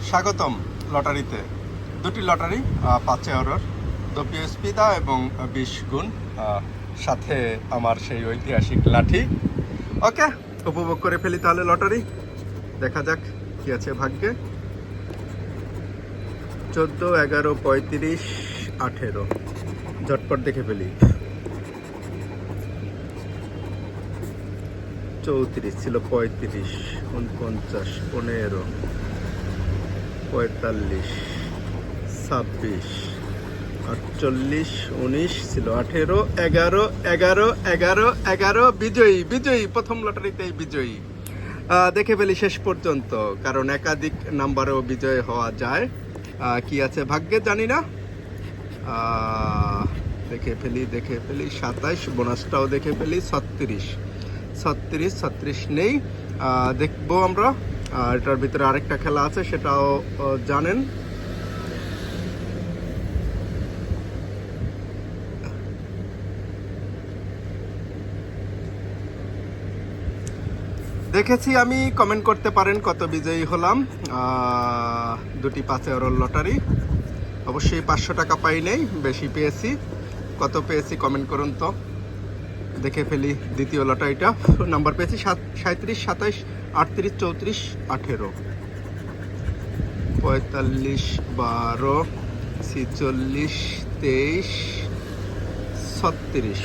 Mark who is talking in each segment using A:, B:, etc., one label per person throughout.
A: স্বাগতম লটারিতে। দুটি লটারি 5 ইউরোর, 2 PSP দা এবং 20 গুণ, সাথে আমার সেই ঐতিহাসিক লাঠি। ওকে, উপভোগ করে ফেলি তাহলে লটারি। দেখা যাক কি আছে ভাগ্যে। 14, 11, 35, 18। ঝটপট দেখে ফেলি। 34 ছিল, 35, 49, 15, 45, 26, 48, 19 ছিল, 18, 11, 11, 11, 11। বিজয়ী প্রথম লটারিতেই বিজয়ী। দেখে ফেলি শেষ পর্যন্ত, কারণ একাধিক নাম্বারেও বিজয় হওয়া যায়। কি আছে ভাগ্যে জানি না। দেখে ফেলি 27, বোনাসটাও দেখে ফেলি। 36 নেই। দেখবো আমরা। এটার ভিতরে আরেকটা খেলা আছে, সেটাও জানেন। দেখেছি আমি, কমেন্ট করতে পারেন কত বিজয়ী হলাম। দুটি 5 ইউরোর লটারি, অবশ্যই 500 টাকা পাই নাই, বেশি পেয়েছি। কত পেয়েছি কমেন্ট করুন তো। দেখে ফেলি দ্বিতীয় লটারিটা। নাম্বার পেয়েছি 37, 27, 38, 34, 18, 45, 12, 46, 23, 36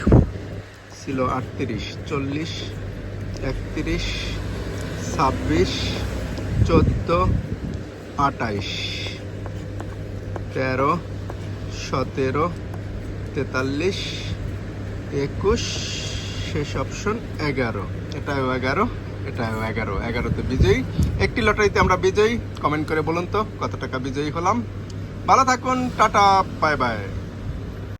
A: ছিল, 38, 40, 31, 26, 14, 28, 13, 17, 43, 21, শেষ অপশন 11। এটাও 11, এটাও 11। 11তে বিজয়ী। একটি লটারিতে আমরা বিজয়ী। কমেন্ট করে বলুন তো কত টাকা বিজয়ী হলাম। ভালো থাকুন, টাটা, বাই বাই।